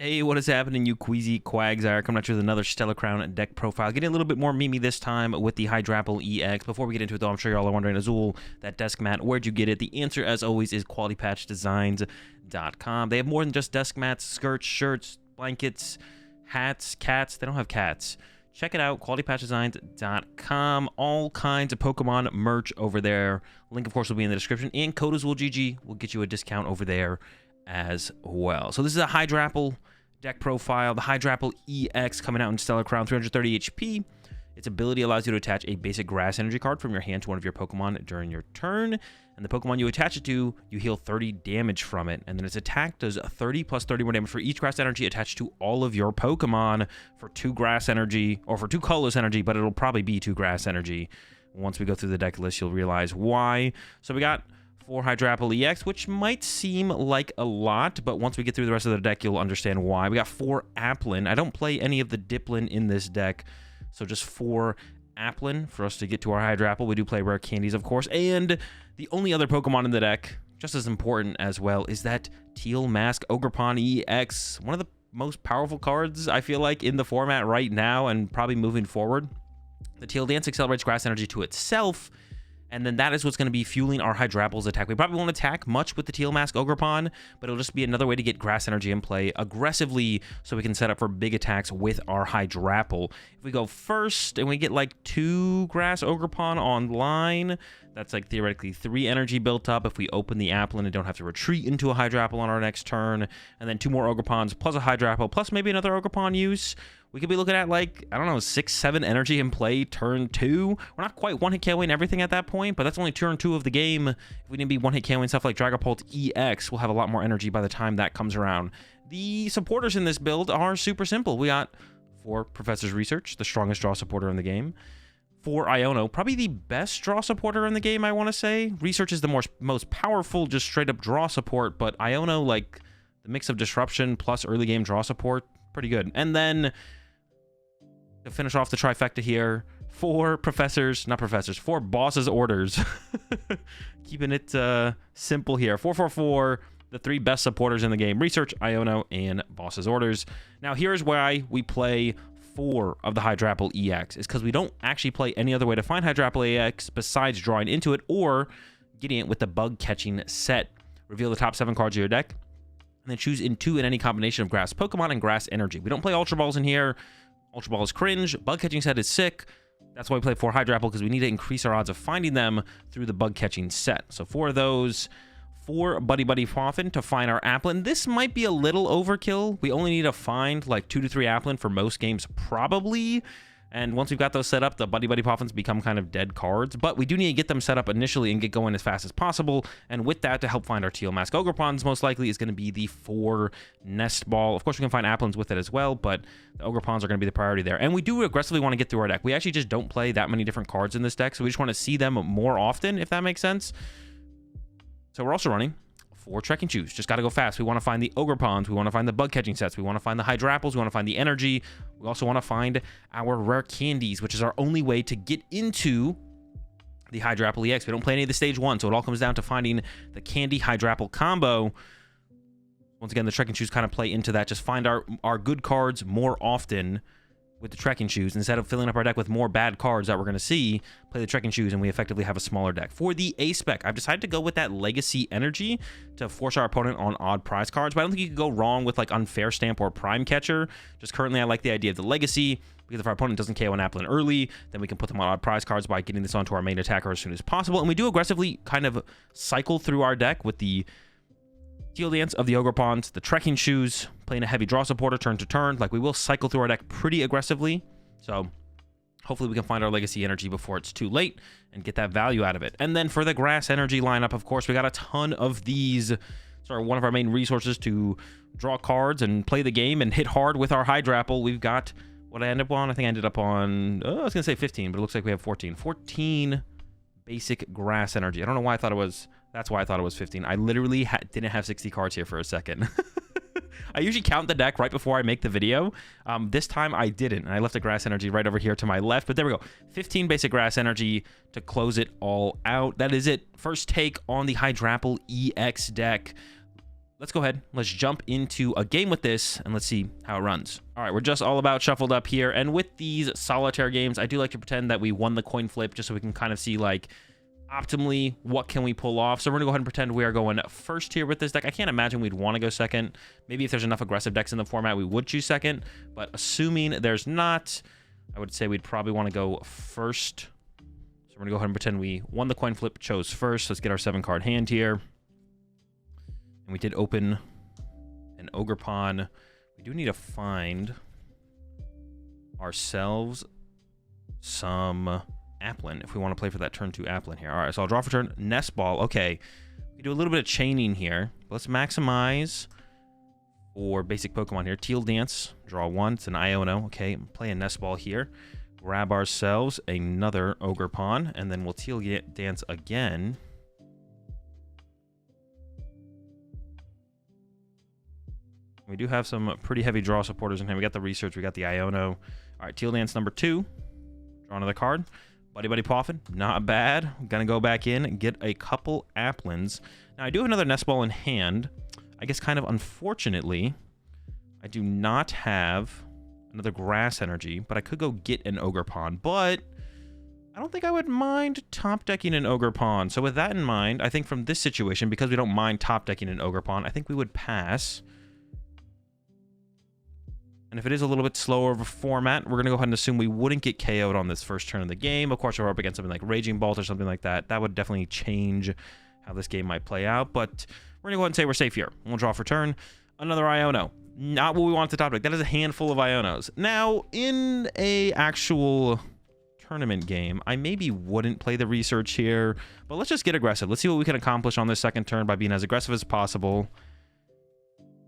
Hey, what is happening, you queasy quags? Are coming at you with another Stellar Crown deck profile. Getting a little bit more Mimi this time with the Hydrapple EX. Before we get into it, though, I'm sure y'all are wondering, Azul, that desk mat, where'd you get it? The answer, as always, is QualityPatchDesigns.com. They have more than just desk mats, skirts, shirts, blankets, hats, cats. They don't have cats. Check it out, QualityPatchDesigns.com. All kinds of Pokemon merch over there. Link, of course, will be in the description. And code AzulGG will get you a discount over there as well. So this is a Hydrapple deck profile. The Hydrapple EX coming out in Stellar Crown, 330 HP. Its ability allows you to attach a basic grass energy card from your hand to one of your Pokemon during your turn. And the Pokemon you attach it to, you heal 30 damage from it. And then its attack does 30 plus 30 more damage for each grass energy attached to all of your Pokemon for 2 grass energy, or for 2 colorless energy, but it'll probably be 2 grass energy. Once we go through the deck list, you'll realize why. So we got 4 Hydrapple EX, which might seem like a lot, but once we get through the rest of the deck, you'll understand why. We got 4 Applin. I don't play any of the Diplin in this deck, so just 4 Applin for us to get to our Hydrapple. We do play rare candies, of course, and the only other Pokemon in the deck, just as important as well, is that Teal Mask Ogerpon EX, one of the most powerful cards, I feel like, in the format right now, and probably moving forward. The Teal Dance accelerates grass energy to itself, and then that is what's going to be fueling our Hydrapple's attack. We probably won't attack much with the Teal Mask Ogerpon, but it'll just be another way to get grass energy in play aggressively so we can set up for big attacks with our Hydrapple. If we go first and we get like 2 grass Ogerpon online, that's like theoretically 3 energy built up if we open the Applin and don't have to retreat into a Hydrapple on our next turn. And then 2 more Ogerpons plus a Hydrapple plus maybe another Ogerpon use. We could be looking at, like, I don't know, 6-7 energy in play turn 2. We're not quite one-hit KOing everything at that point, but that's only turn 2 of the game. If we need to be one-hit KOing stuff like Dragapult EX, we'll have a lot more energy by the time that comes around. The supporters in this build are super simple. We got 4 Professor's Research, the strongest draw supporter in the game. 4 Iono, probably the best draw supporter in the game, I want to say. Research is the most powerful, just straight-up draw support, but Iono, like, the mix of Disruption plus early-game draw support, pretty good. And then to finish off the trifecta here, 4 Boss's Orders. Keeping it simple here. 444, the 3 best supporters in the game. Research, Iono, and Boss's Orders. Now, here's why we play 4 of the Hydrapple EX. Is because we don't actually play any other way to find Hydrapple EX besides drawing into it or getting it with the bug catching set. Reveal the top 7 cards of your deck, and then choose in 2 in any combination of grass Pokemon and grass energy. We don't play Ultra Balls in here. Ultra Ball is cringe. Bug catching set is sick. That's why we play 4 Hydrapple, because we need to increase our odds of finding them through the bug catching set. So 4 of those, 4 Buddy Buddy Poffin to find our Applin. This might be a little overkill. We only need to find like 2 to 3 Applin for most games, probably. And once we've got those set up, the Buddy Buddy Poffins become kind of dead cards. But we do need to get them set up initially and get going as fast as possible. And with that, to help find our Teal Mask Ogerpons, most likely is going to be the 4 Nest Ball. Of course, we can find Applins with it as well, but the Ogerpons are going to be the priority there. And we do aggressively want to get through our deck. We actually just don't play that many different cards in this deck, so we just want to see them more often, if that makes sense. So we're also running 4 Trekking Shoes. Just got to go fast. We want to find the Ogerpons. We want to find the bug catching sets. We want to find the Hydrapples. We want to find the energy. We also want to find our rare candies, which is our only way to get into the Hydrapple EX. We don't play any of the stage 1, so it all comes down to finding the candy Hydrapple combo. Once again, the Trekking Shoes kind of play into that. Just find our good cards more often with the Trekking Shoes. Instead of filling up our deck with more bad cards that we're going to see, play the Trekking Shoes, and we effectively have a smaller deck. For the A-Spec, I've decided to go with that Legacy Energy to force our opponent on odd prize cards, but I don't think you could go wrong with like Unfair Stamp or Prime Catcher. Just currently, I like the idea of the Legacy, because if our opponent doesn't KO an Applin early, then we can put them on odd prize cards by getting this onto our main attacker as soon as possible. And we do aggressively kind of cycle through our deck with the Teal Dance of the Ogerpons, the Trekking Shoes, playing a heavy draw supporter turn to turn. Like, we will cycle through our deck pretty aggressively. So hopefully we can find our Legacy Energy before it's too late and get that value out of it. And then for the Grass Energy lineup, of course, we got a ton of these. So one of our main resources to draw cards and play the game and hit hard with our Hydrapple. We've got what I ended up on. I think I ended up on, I was going to say 15, but it looks like we have 14. 14 basic Grass Energy. I don't know why I thought it was... That's why I thought it was 15. I literally didn't have 60 cards here for a second. I usually count the deck right before I make the video. This time I didn't. I left a Grass Energy right over here to my left. But there we go. 15 basic Grass Energy to close it all out. That is it. First take on the Hydrapple EX deck. let's go ahead. Let's jump into a game with this, and let's see how it runs. All right, we're just all about shuffled up here. And with these solitaire games, I do like to pretend that we won the coin flip just so we can kind of see, like, optimally what can we pull off. So we're going to go ahead and pretend we are going first here with this deck. I can't imagine we'd want to go second. Maybe if there's enough aggressive decks in the format, we would choose second. But assuming there's not, I would say we'd probably want to go first. So we're going to go ahead and pretend we won the coin flip, chose first. Let's get our 7-card hand here. And we did open an Ogerpon. We do need to find ourselves some Applin if we want to play for that turn 2 Applin here. All right, so I'll draw for turn. Nest Ball. Okay, we do a little bit of chaining here. Let's maximize for basic Pokemon here. Teal Dance. Draw 1. It's an Iono. Okay, play a Nest Ball here. Grab ourselves another Ogerpon, and then we'll Teal Dance again. We do have some pretty heavy draw supporters in here. We got the Research, we got the Iono. All right, Teal Dance number 2. Draw another card. Buddy Poffin, not bad. I'm gonna go back in and get a couple Applins. Now, I do have another Nest Ball in hand. I guess kind of unfortunately, I do not have another Grass Energy, but I could go get an Ogerpon. But I don't think I would mind top decking an Ogerpon. So with that in mind, I think from this situation, because we don't mind top decking an Ogerpon, I think we would pass. And if it is a little bit slower of a format, we're going to go ahead and assume we wouldn't get KO'd on this first turn of the game. Of course, if we're up against something like Raging Bolt or something like that, that would definitely change how this game might play out. But we're going to go ahead and say we're safe here. We'll draw for turn. Another Iono. Not what we want at the top deck. That is a handful of Ionos. Now, in a actual tournament game, I maybe wouldn't play the Research here. But let's just get aggressive. Let's see what we can accomplish on this second turn by being as aggressive as possible.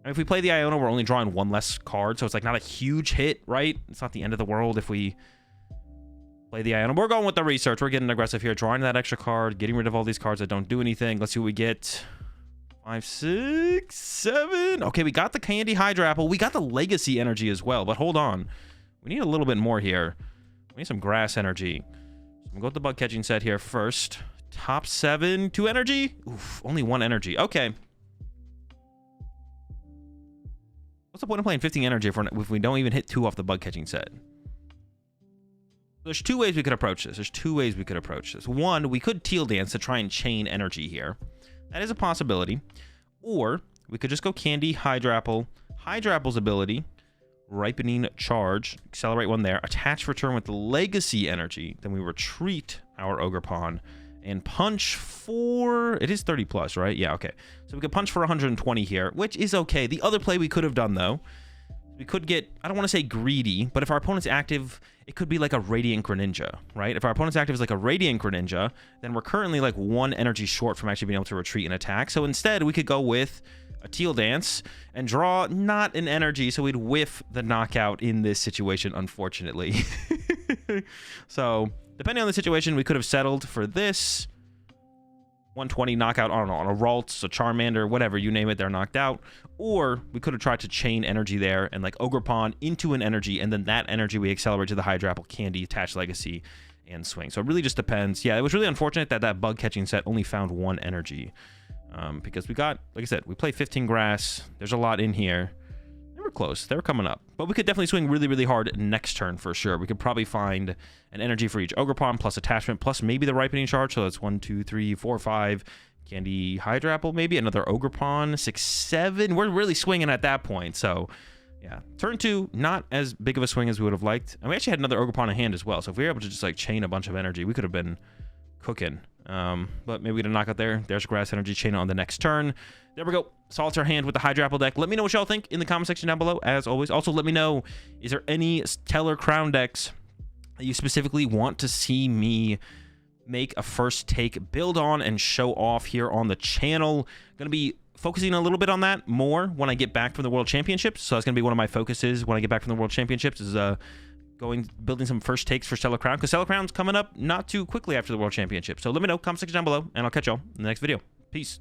I mean, if we play the Iono, we're only drawing 1 less card, so it's like not a huge hit, right? It's not the end of the world if we play the Iono. We're going with the Research. We're getting aggressive here, drawing that extra card, getting rid of all these cards that don't do anything. Let's see what we get. 5, 6, 7. Okay, we got the Candy Hydrapple. We got the Legacy Energy as well, but hold on. We need a little bit more here. We need some Grass Energy. So I'm going to go with the Bug Catching set here first. Top 7, 2 energy? Oof, only 1 energy. Okay. What's the point of playing 15 energy if we don't even hit 2 off the Bug Catching set? There's 2 ways we could approach this. 1, we could Teal Dance to try and chain energy here. That is a possibility. Or we could just go Candy, Hydrapple. Hydrapple's ability, Ripening Charge, accelerate 1 there, attach for turn with the Legacy Energy. Then we retreat our Ogerpon and punch for, it is 30 plus, right? Yeah, okay. So we could punch for 120 here, which is okay. The other play we could have done, though, we could get, I don't want to say greedy, but if our opponent's active, it could be like a Radiant Greninja, right? If our opponent's active is like a Radiant Greninja, then we're currently like 1 energy short from actually being able to retreat and attack. So instead, we could go with a Teal Dance and draw not an energy, so we'd whiff the knockout in this situation, unfortunately. So depending on the situation, we could have settled for this 120 knockout on a Ralts, a Charmander, whatever, you name it, they're knocked out. Or we could have tried to chain energy there and like Ogerpon into an energy, and then that energy we accelerate to the Hydrapple, Candy, Attach Legacy, and swing. So it really just depends. Yeah, it was really unfortunate that that Bug Catching set only found 1 energy. Because we got, like I said, we played 15 grass. There's a lot in here. They were close. They were coming up. But we could definitely swing really, really hard next turn for sure. We could probably find an energy for each Ogerpon, plus attachment, plus maybe the Ripening Charge. So that's 1, 2, 3, 4, 5. Candy Hydrapple, maybe another Ogerpon, 6, 7. We're really swinging at that point. So yeah, turn 2, not as big of a swing as we would have liked. And we actually had another Ogerpon in hand as well. So if we were able to just like chain a bunch of energy, we could have been cooking. But maybe we get a knockout there. There's Grass Energy, chain on the next turn. There we go. Solitaire hand with the Hydrapple deck. Let me know what y'all think in the comment section down below, as always. Also, let me know, is there any Stellar Crown decks that you specifically want to see me make a first take build on and show off here on the channel? Gonna be focusing a little bit on that more when I get back from the World Championships. So that's gonna be one of my focuses when I get back from the World Championships, is building some first takes for Stellar Crown, because Stellar Crown's coming up not too quickly after the World Championship. So let me know, comment section down below, and I'll catch y'all in the next video. Peace.